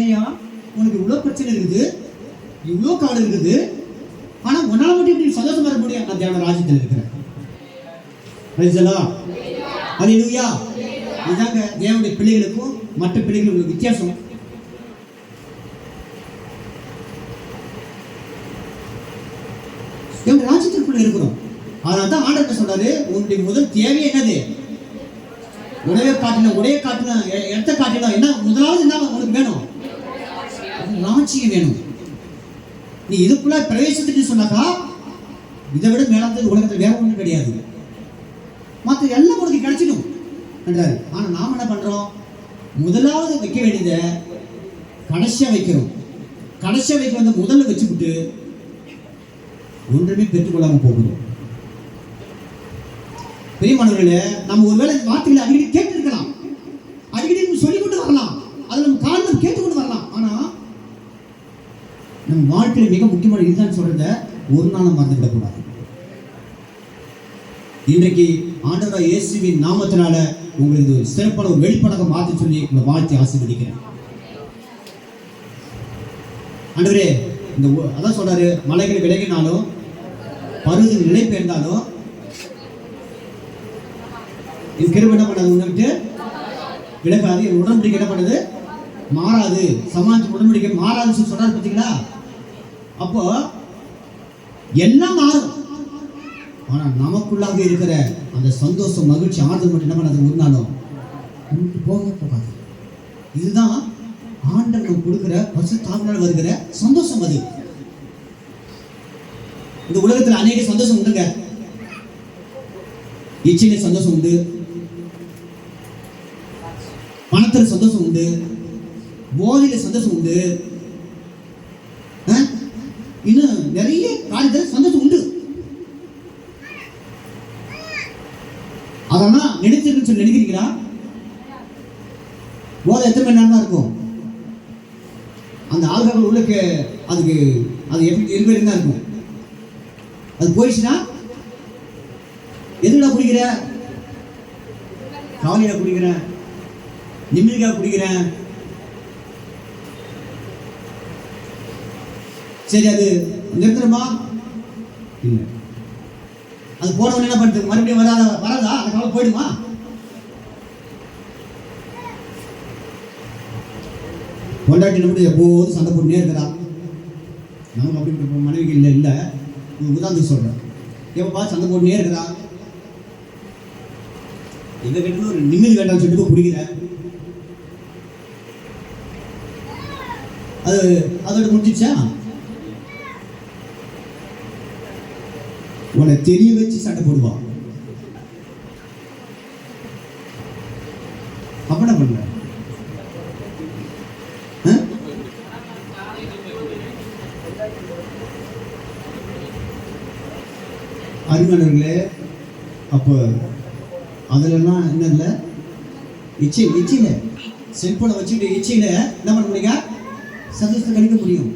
ஏயா உனக்கு இவ்வளோ பிரச்சனை இருக்குது, இவ்வளோ கவலை இருக்குது, ஆனா உன்னால மட்டும் இப்படி சந்தோஷமா இருக்க முடியாது. நான் தேவனுடைய ராஜ்யத்தில் இருக்கிறேன். ஹல்லேலூயா. இதாங்க தேவனுடைய பிள்ளைகளுக்கும் மற்ற பிள்ளைகளுக்கும் வித்தியாசம். தேவனுடைய ராஜ்யத்திற்குள்ள இருக்கிறோம். அதனால தான் ஆண்டவர் சொல்றாரு, உன்னுடைய முதல் தேவை என்னது, உடைய காட்டிலும் இடத்த காட்டிலும் என்ன முதலாவது என்ன உனக்கு வேணும், ராஜ்யம் வேணும். நீ இதுக்குள்ள பிரவேசித்துட்டு சொன்னாக்கா இதை விட மேலானது உலகத்தில் வேற ஒன்றும் கிடையாது. மற்ற எல்லாம் உனக்கு கிடைச்சிடும் என்றாரு. ஆனா நாம என்ன பண்றோம், முதலாவது வைக்க வேண்டியதை கடைசியா வைக்கிறோம். கடைசியா வைக்க வந்து முதல்ல வச்சுக்கிட்டு ஒன்றுமே பெற்றுக்கொள்ளாம போகிறோம். பெரியமானவர்களே, நம்ம ஒருவேளை வார்த்தைகளை அடிக்கடி கேட்டு இருக்கலாம், அடிக்கடி சொல்லிக்கொண்டு வரலாம், அதை நம்ம காரணம் கேட்டுக்கொண்டு வரலாம். ஆனா நம்ம வாழ்க்கையில மிக முக்கியமான இதுதான் சொல்றத ஒரு நாளும் மறந்துவிடக்கூடாது. இன்றைக்கு ஆண்டவராகிய இயேசுவின் நாமத்தினால உங்களுக்கு ஒரு சிறப்பான ஒரு வெளிப்படாக மாற்றி சொல்லி உங்களை வாழ்த்தி ஆசீர்வதிக்கிறேன். ஆண்டவரே, இந்த அதான் சொல்றாரு, மலைகளை விலகினாலும் பருவத்தின் நிலை பெயர்ந்தாலும் என் கிருபை என்ன பண்ணாது, உங்ககிட்ட விலகாது, என் உடன்படிக்கை என்ன பண்ணது மாறாது, சமாளிச்சு உடன்படிக்கை மாறாதுன்னு சொல்லி சொல்றாரு பார்த்தீங்களா? அப்போ எல்லாம் மாறும், ஆனா நமக்குள்ளாக இருக்கிற அந்த சந்தோஷம், மகிழ்ச்சி, ஆறுதல் மட்டும் என்ன பண்ணாது ஒரு நாளும் போகாது. இதுதான் ஆண்டவர் கொடுக்கிற பரிசுத்தாவினால் வருகிற சந்தோஷம். அது இந்த உலகத்தில் அநேக சந்தோஷம் உண்டுங்க. இச்சையில சந்தோஷம் உண்டு, பணத்தில் சந்தோஷம் உண்டு, போதையில சந்தோஷம் உண்டு, இன்னும் நிறைய காரியத்தில் சந்தோஷம் உண்டு. அதெல்லாம் நினைச்சிருக்குன்னு சொல்லி நினைக்கிறீங்களா? போதை எத்தனை மணி நேரம் தான் இருக்கும்? அந்த ஆல்கஹால் உள்ளுக்கு அதுக்கு அது எப்படி இருபது தான் இருக்கும். அது போயிடுச்சுன்னா எதுல குடிக்கிற? காலையில குடிக்கிறேன், நிம்மதிக்காக குடிக்கிறேன். சரி, அது நிறுத்தணுமா? இல்லை. அது போனவன் என்ன பண்ணுறது? மறுபடியும் வராதா? அந்த காலம் போயிடுமா? கொண்டாட்டி நம்மளுடைய எப்போதும் சண்டை போட்டுனே இருக்கிறா. நமக்கு அப்படி மனைவிக்கு இல்லை. உதாரணத்துக்கு சொல்கிறேன். எப்போ சண்டை போட்டுனே இருக்கிறா. எங்க கிட்ட ஒரு நிம்மதி வேண்டாம்னு சொல்லிட்டு குடிக்கிற. அது அதோட முடிஞ்சிச்சா? உன்னை தெரிய வச்சு சண்டை போடுவான். அப்ப என்ன பண்ற? அருமையானவர்களே, அப்போ அதுலலாம் என்ன இல்லை, இச்சையில செல்போனை வச்சுக்கிட்டு இச்சையில என்ன பண்ண முடியுங்க? சந்தோஷத்தை கணிக்க முடியும்.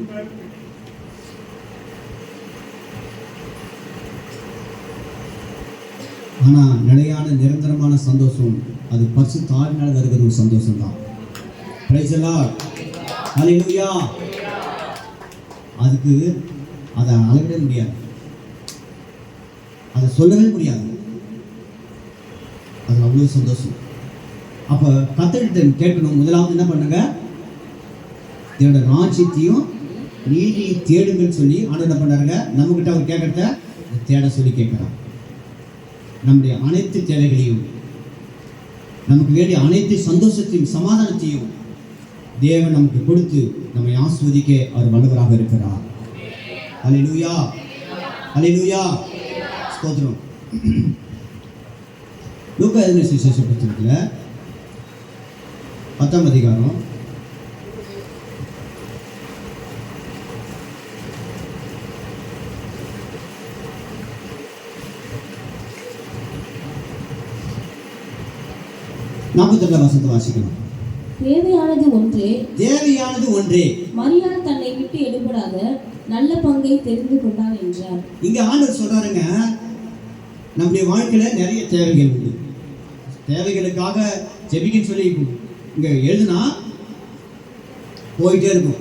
ஆனா நிலையான நிரந்தரமான சந்தோஷம் அது பரிசுத்த ஆவியினால வருகிற ஒரு சந்தோஷம் தான். பிரைஸ் தி லார்ட், ஹல்லேலூயா. அதுக்கு அதை அளவிட முடியாது, அதை சொல்லவே முடியாது. அது அவ்வளோ சந்தோஷம். அப்போ கர்த்தர்கிட்ட கேட்கணும். முதலாவது என்ன பண்ணுங்க? என்னோட ராஜ்யத்தையும் நீதியை தேடுங்கன்னு சொல்லி ஆண்டவர் என்ன பண்ணாருங்க? நம்மகிட்ட அவர் கேட்கறத தேட சொல்லி கேட்கிறார். நம்முடைய அனைத்து தேவைகளையும், நமக்கு வேண்டிய அனைத்து சந்தோஷத்தையும் சமாதானத்தையும் தேவன் நமக்கு கொடுத்து நம்மை ஆஸ்வதிக்க அவர் வல்லவராக இருக்கிறார். ஹல்லேலூயா, ஹல்லேலூயா, ஸ்தோத்திரம். லூக்கா எழுதின சுவிசேஷ புத்தகத்தில் 10ஆம் அதிகாரம் 42ஆம் வசனத்தை வாசிக்கணும். தேவையானது ஒன்றே, மரியாள் தன்னை விட்டு எடுபடாத நல்ல பங்கை தெரிந்து கொண்டான் என்றார். இங்க ஆண்டவர் சொல்றாருங்க, நம்முடைய வாழ்க்கையில நிறைய தேவைகள் உண்டு. தேவைகளுக்காக ஜெபிக்கன்னு சொல்லி இங்க எழுதுனா போயிட்டே இருக்கும்.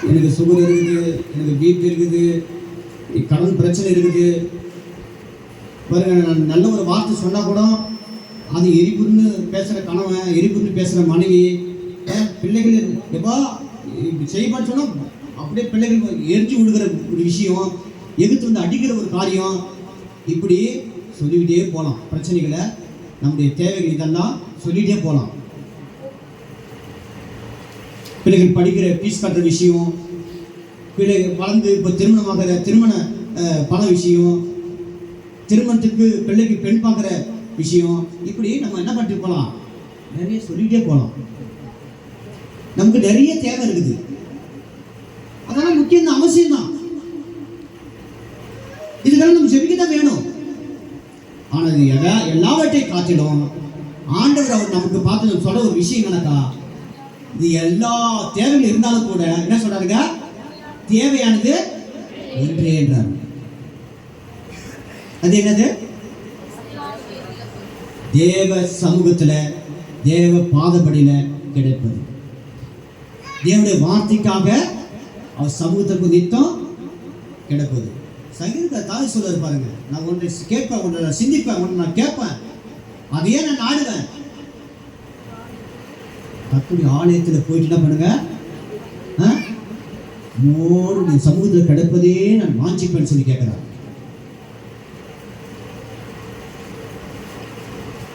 எனக்கு சுகர் இருக்குது, எனக்கு பிபி இருக்குது, கடன் பிரச்சனை இருக்குது. பாருங்க, நான் நல்ல ஒரு வார்த்தை சொன்னா கூட அது எரிபுன்னு பேசுகிற கணவன், எரிபுன்னு பேசுகிற மனைவி, பிள்ளைகள் எப்பா இப்படி செய்வான்னு சொன்னால் அப்படியே பிள்ளைகள் எரிஞ்சு விடுகிற ஒரு விஷயம், எதிர்த்து வந்து அடிக்கிற ஒரு காரியம், இப்படி சொல்லிக்கிட்டே போகலாம். பிரச்சனைகளை, நம்முடைய தேவைகள் இதெல்லாம் சொல்லிகிட்டே போகலாம். பிள்ளைகள் படிக்கிற ஃபீஸ் கட்டுற விஷயம், பிள்ளைகள் வளர்ந்து இப்போ திருமணமாகிற திருமண பண விஷயம், திருமணத்துக்கு பிள்ளைக்கு பெண் பார்க்குற விஷயம், இப்படி நம்ம என்ன பண்ணிட்டு போகலாம்? நிறைய சொல்லிகிட்டே போகலாம். நமக்கு நிறைய தேவை இருக்குது. அதெல்லாம் முக்கியம் தான், அவசியம் தான். இதுக்கெல்லாம் நம்ம ஜெபிக்க தான் வேணும். ஆனால் இது எல்லாவற்றையும் காட்டிடும் ஆண்டவர் அவர் நமக்கு பார்த்து சொல்ற ஒரு விஷயம் என்னக்கா, இது எல்லா தேவைகள் இருந்தாலும் கூட என்ன சொல்றாருங்க? தேவையானது ஒன்றே என்றார். அது என்னது? தேவ சமூகத்துல, தேவ பாதப்படியில கிடைப்பது. தேவனுடைய வார்த்தைக்காக அவர் சமூகத்திற்கு நித்தம் கிடைப்பது. சங்கீத தாய் சொல்ல பாருங்க, நான் ஒன்றை கேட்பேன், ஒன்றை நான் சிந்திப்பேன், ஒன்றை நான் கேட்பேன், அதையே நான் நாடுவேன். கர்த்தருடைய ஆலயத்தில் போயிட்டு என்ன பண்ணுங்க? மோடு சமூகத்தில் கிடைப்பதே நான் வாஞ்சிப்பேன்னு சொல்லி கேட்கிறார்.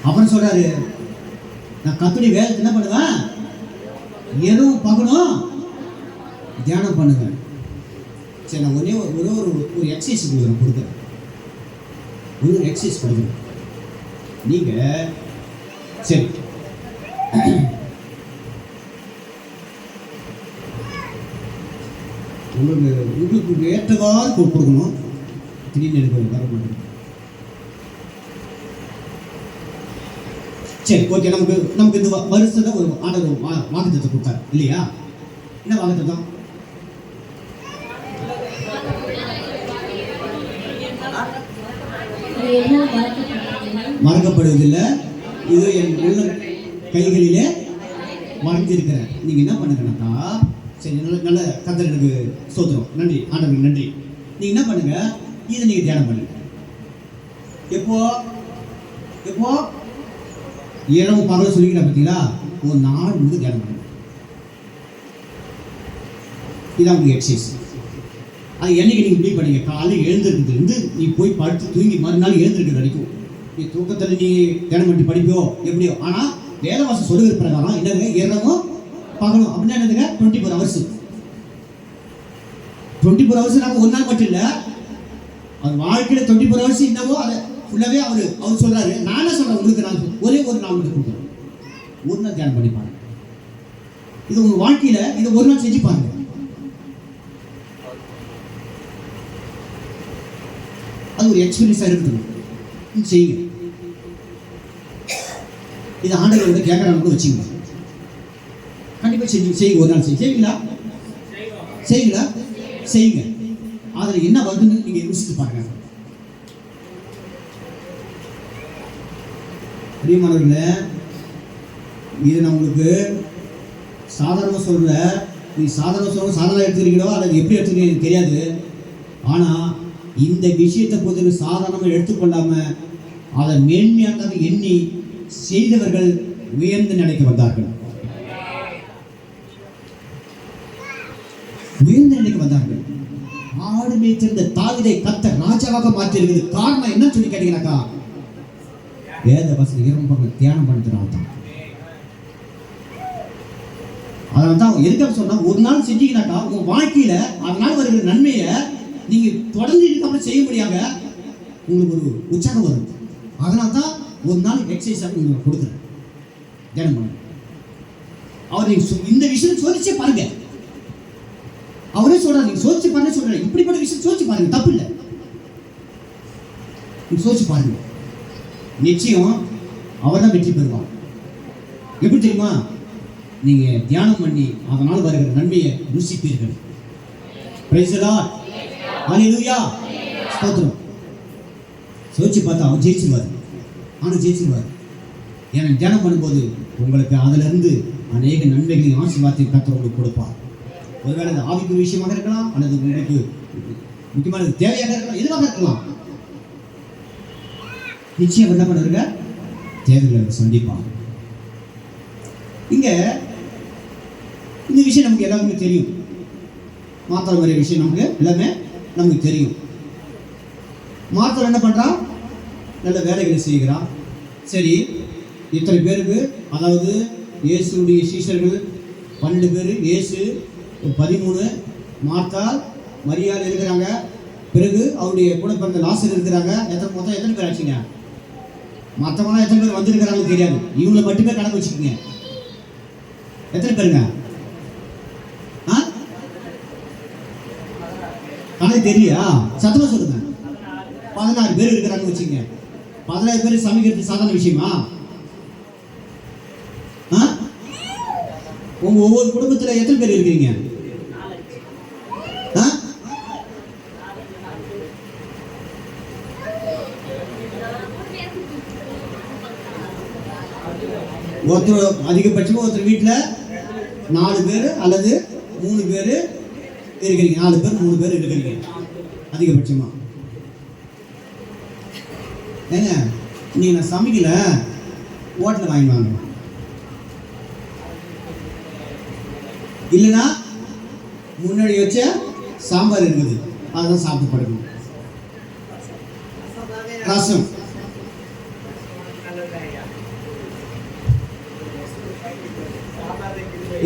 அப்புறம் சொல்றாரு, நான் கர்த்தருடைய வேதத்தை என்ன பண்ணுவேன்? இரவும் பகலும் தியானம் பண்ணுவேன். சரி, நான் ஒரே ஒரு எக்ஸசைஸ் கொடுக்குறேன். ஒரு எக்ஸசைஸ் கொடுக்குறேன். நீங்க சரி, உங்களுக்கு ஏற்றவாறு கொடுக்கணும். திடீர்னு எனக்கு வர மாட்டேங்குது. சரி, ஓகே. நமக்கு இந்த வருஷத்தை ஒரு ஆண்டவர் வாக்குத்தத்தம் கொடுத்தாரு இல்லையா? என்ன வாக்குத்தத்தம்? மறக்கப்படுவதில்லை, இது என் உள்ள கைகளிலே மறைஞ்சிருக்கிறேன். நீங்க என்ன பண்ணுங்கன்னாக்கா, சரி, நல்ல கர்த்தர் எனக்கு ஸ்தோத்திரம், நன்றி ஆண்டவருக்கு நன்றி. நீங்க என்ன பண்ணுங்க, இதை நீங்க தியானம் பண்ணுங்க. எப்போ இரவு பகல சொல்லிக்கிற பார்த்தீங்களா, ஒரு நாள் முழுக்க தியானம் பண்ணுங்க. இதான் உங்களுக்கு எக்ஸசைஸ். அது என்னைக்கு நீங்கள் இப்படி பண்ணீங்க, காலையில் எழுந்திருக்கிறதுலேருந்து நீ போய் படுத்து தூங்கி மறுநாள் எழுந்திருக்கிறது வரைக்கும் நீ தூக்கத்தில் நீ தியானம் பண்ணி படிப்போ எப்படியோ, ஆனால் வேதவாசம் சொல்லுகிற பிரகாரம் என்னதுங்க, இரவும் பகலும் அப்படின்னா என்னதுங்க, 24 hours. 24 hours நாங்கள் ஒரு நாள் மட்டும் இல்லை, அது வாழ்க்கையில் 24 hours என்னவோ அதை ஃபுல்லாகவே அவர் சொல்கிறாரு. நான் என்ன சொல்கிறேன் உங்களுக்கு, நான் ஒரே ஒரு நாள் மட்டும் கொடுக்குறேன். ஒரு நாள் தியானம் பண்ணி பாருங்க. இது உங்கள் வாழ்க்கையில் இதை ஒரு நாள் செஞ்சு பாருங்க. அது ஒரு எக்ஸ்பீரியன்ஸாக இருக்குது. செய்யுங்க. இது ஆண்டவர் வந்து கேட்குறாங்க வச்சுங்க. கண்டிப்பாக செய்யுங்க. ஒரு நாள் செய்வீங்களா? செய்யுங்க. அதில் என்ன வருதுன்னு நீங்கள் யோசித்து பாருங்க. பிரியமானவர்களே, இது நான் உங்களுக்கு சாதாரணமாக சொல்ல, நீ சாதாரண எடுத்துக்கிறீங்களோ அல்லது எப்படி எடுத்துக்கிறீங்க எனக்கு தெரியாது. ஆனால் இந்த விஷயத்தை பொறுத்து சாதாரணமாக எடுத்துக்கொள்ளாமல் அதை மேன்மையாக எண்ணி செய்தவர்கள் உயர்ந்த நிலைக்கு வந்தார்கள். ஆடு மேய்த்திருந்த தாவீதை கர்த்தர் ராஜாவாக மாற்றியிருக்கிறது. காரணம் என்ன சொல்லி கேட்டீங்கன்னாக்கா, வேத வசனம் இரவு தியானம் பண்ணுறதுனால தான். அதனால தான் எதுக்காக சொன்னா, ஒரு நாள் செஞ்சீங்கன்னாக்கா உங்க வாழ்க்கையில அதனால வருகிற நன்மையை நீங்க தொடர்ந்து இதுக்கப்புறம் செய்ய முடியாம உங்களுக்கு ஒரு உற்சாகம் வரும். அதனால தான் ஒரு நாள் எக்ஸசைஸாக உங்களுக்கு கொடுக்குறேன். தியானம் பண்ணுங்க. அவர் இந்த விஷயம் சோதிச்சே பாருங்க. அவரே சொல்றாரு, நீங்க சோதிச்சு பாருங்க சொல்றாரு. இப்படிப்பட்ட விஷயம் சோதிச்சு பாருங்க, தப்பு இல்லை. நீங்க சோதிச்சு பாருங்க, நிச்சயம் அவர் தான் வெற்றி பெறுவார். எப்படி தெரியுமா? நீங்க தியானம் பண்ணி அதனால் வருகிற நன்மையை ருசிப்பீர்கள். பிரைஸ் தி லார்ட், ஹல்லேலூயா, ஸ்தோத்திரம். சோதிச்சு பார்த்தா அவர் ஜெயிச்சிருவார். ஆனால் ஜெயிச்சிருவார். ஏன்னா தியானம் பண்ணும்போது உங்களுக்கு அதிலிருந்து அநேக நன்மைகளையும் ஆசீர்வாதத்தையும் கர்த்தர் உங்களுக்கு கொடுப்பார். ஒருவேளை அது ஆவிக்குரிய விஷயமாக இருக்கலாம், அல்லது உங்களுக்கு முக்கியமான தேவையாக இருக்கலாம், எதுவாக இருக்கலாம். நிச்சயம் என்ன பண்ணுங்க, தேவைகளை சந்திப்பாங்க. இங்க இந்த விஷயம் நமக்கு எல்லாருமே தெரியும். மாத்திரம் வர விஷயம் நமக்கு எல்லாமே நமக்கு தெரியும். மாத்திரம் என்ன பண்றான், நல்ல வேலைகளை செய்கிறான். சரி, இத்தனை பேருக்கு, அதாவது இயேசுடைய சீஷர்கள் 12 பேர், இயேசு 13, மார்த்தாள் மரியாள் இருக்கிறாங்க. பிறகு அவருடைய கூட பிறந்த லாசர் இருக்கிறாங்க. மொத்தம் எத்தனை பேர் ஆச்சுங்க? மற்றவங்களாம் எத்தனை பேர் வந்திருக்கிறாங்க தெரியாது. இவங்களை மட்டுமே கணக்கு வச்சுக்கோங்க. எத்தனை பேருங்க? கணக்கு தெரியலையா? சத்தமா சொல்லுங்க. 16 பேர் இருக்கிறாங்க வச்சுக்கோங்க. 16 பேர் சமைக்கிறது சாதாரண விஷயமா? உங்க ஒவ்வொரு குடும்பத்துல எத்தனை பேர் இருக்கிறீங்க? ஒருத்தர் அதிகபட்சமா ஒருத்தர் வீட்டில் 4 பேர் அல்லது 3 பேர் இருக்கிறீங்க. 4 பேர் 3 பேர் இருக்கிறீங்க அதிகபட்சமா. ஏங்க, நீங்க நான் சமைக்கல, ஹோட்டலில் வாங்கி வாங்க. இல்லைன்னா முன்னாடி வச்ச சாம்பார் இருக்குது, அதான் சாப்பிட்டு படுக்கணும். ரசம்,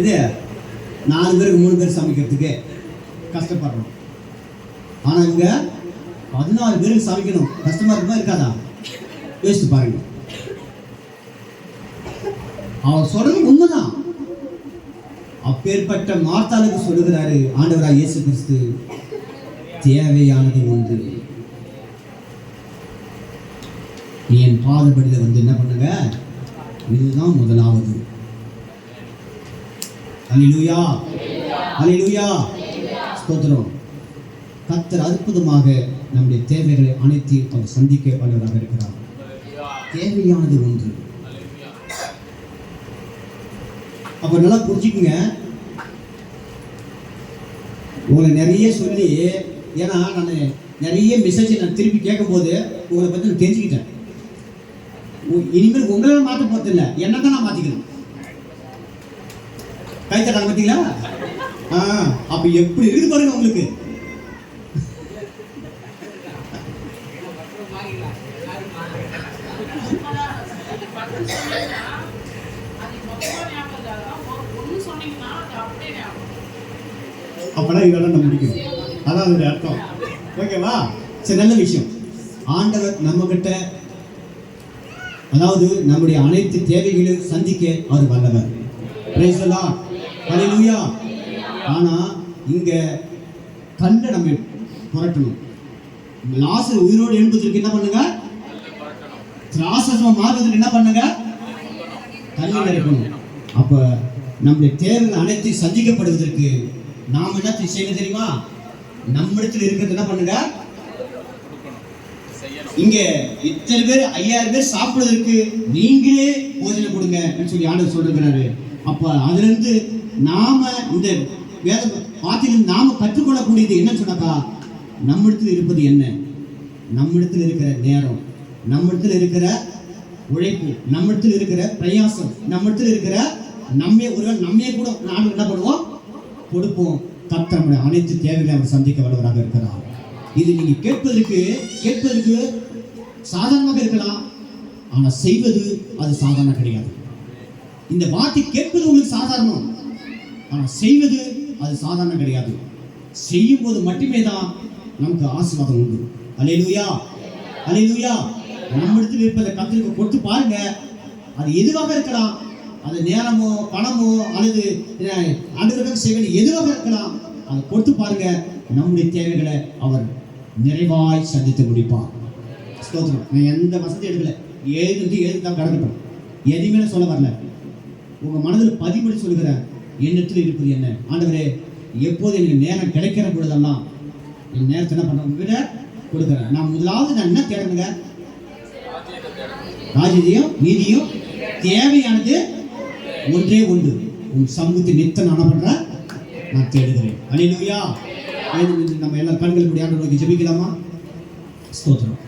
இது 4 பேருக்கு 3 பேர் சமைக்கிறதுக்கு கஷ்டப்படுறோம். ஆனால் இங்க 14 பேருக்கு சமைக்கணும். கஷ்டமா இருக்குமா இருக்காதா? யோசித்து பாருங்க. அவர் சொல்றது உண்மைதான். அப்பேற்பட்ட மார்த்தாளுக்கு சொல்லுகிறாரு ஆண்டவராய் இயேசு கிறிஸ்து, தேவையானது ஒன்று. நீ என் பாதபடியில வந்து என்ன பண்ணுங்க, இதுதான் முதலாவது. அல்லேலூயா, அல்லேலூயா, ஸ்தோத்திரம். கர்த்தர் அற்புதமாக நம்முடைய தேவைகளை அனைத்தையும் அவர் சந்திக்க வல்லவராக இருக்கிறார். தேவையானது ஒன்று. அப்ப நல்லா புரிஞ்சுக்குங்க. உங்களை நிறைய சொல்லி, ஏன்னா நான் நிறைய மெசேஜ் நான் திருப்பி கேட்கும் போது உங்களை பற்றி நான் தெரிஞ்சுக்கிட்டேன். இனிமேல் உங்களை மாற்ற போறது இல்லை, என்ன தான் நான் மாற்றிக்கணும். கை தட்டாங்க பார்த்தீங்களா? அப்ப எப்படி இருக்கு பாருங்க உங்களுக்கு. அப்பதான் இதெல்லாம் நம்ம முடிக்கணும். அதான் அதோட அர்த்தம். ஓகேவா? சரி, நல்ல விஷயம். ஆண்டவர் நம்ம கிட்ட, அதாவது நம்முடைய அனைத்து தேவைகளையும் சந்திக்க அவர் வல்லவர். பிரைஸ் தி லார்ட், ஹல்லேலூயா. ஆனா இங்க கல்லை நம்ம புரட்டணும். லாசர் உயிரோடு எழும்புவதற்கு என்ன பண்ணுங்க, திராட்சரசமா மாறுவதற்கு என்ன பண்ணுங்க, கல்லில் இருக்கணும். அப்ப நம்முடைய தேவைகள் அனைத்தையும் சந்திக்கப்படுவதற்கு நாம் என்ன செய்யணும் தெரியுமா? நம்மிடத்தில் இருக்கிறது என்ன பண்ணுங்க, இங்க இத்தனை பேர் 5000 பேர் சாப்பிடுவதற்கு நீங்களே போஜனை கொடுங்க சொல்லி ஆண்டவர் சொல்றாரு. அப்ப அதுல இருந்து நாம இந்த வேத வார்த்தையிலிருந்து நாம கற்றுக்கொள்ளக்கூடியது என்ன சொன்னாக்கா, நம்மிடத்தில் இருப்பது என்ன, நம்மிடத்தில் இருக்கிற நேரம், நம்மிடத்தில் இருக்கிற உழைப்பு, நம்மிடத்தில் இருக்கிற பிரயாசம், நம்மிடத்தில் இருக்கிற நம்மே கூட நாடு என்ன பண்ணுவோம், கொடுப்போம். கர்த்தர் நம்முடைய அனைத்து தேவைகளை அவர் சந்திக்க வல்லவராக இருக்கிறார். இது நீங்க கேட்பதற்கு சாதாரணமாக இருக்கலாம், ஆனா செய்வது அது சாதாரண கிடையாது. இந்த வார்த்தை கேட்பது உங்களுக்கு சாதாரணம், ஆனா செய்வது அது சாதாரண கிடையாது. செய்யும் போது மட்டுமே தான் நமக்கு ஆசீர்வாதம் உண்டு. அல்லேலூயா, அல்லேலூயா. நம்மிடத்தில் இருப்பதை கர்த்தருக்கு கொடுத்து பாருங்க. அது எதுவாக இருக்கலாம், அது நேரமோ பணமோ அல்லது ஆண்டவருக்காக செய்வது எதுவாக இருக்கலாம், அதை கொடுத்து பாருங்க. நம்முடைய தேவைகளை அவர் நிறைவாய் சந்தித்து முடிப்பார். ஸ்தோத்திரம். நான் எந்த வசதி எடுக்கல, எழுதி தான் கடக்கட்டும், எதுவுமே சொல்ல வரல. உங்க மனதில் பதிப்படி சொல்கிறேன், என்னிடத்தில் இருப்பது என்ன ஆண்டவரே, எப்போது எனக்கு நேரம் கிடைக்கிற பொழுதெல்லாம் என் நேரத்தை என்ன பண்றேன் உங்ககிட்ட கொடுக்குறேன். நான் முதலாவது நான் என்ன தேடணுங்க, ராஜ்யத்தையும் நீதியும், தேவையானது ஒன்றே ஒன்று, உன் சமூகத்தை நித்த நான் பண்றேன், நான் தேடுகிறேன். அல்லேலூயா. நம்ம எல்லா கண்கள் முடியாத நோக்கி ஜெபிக்கலாமா? ஸ்தோத்திரம்.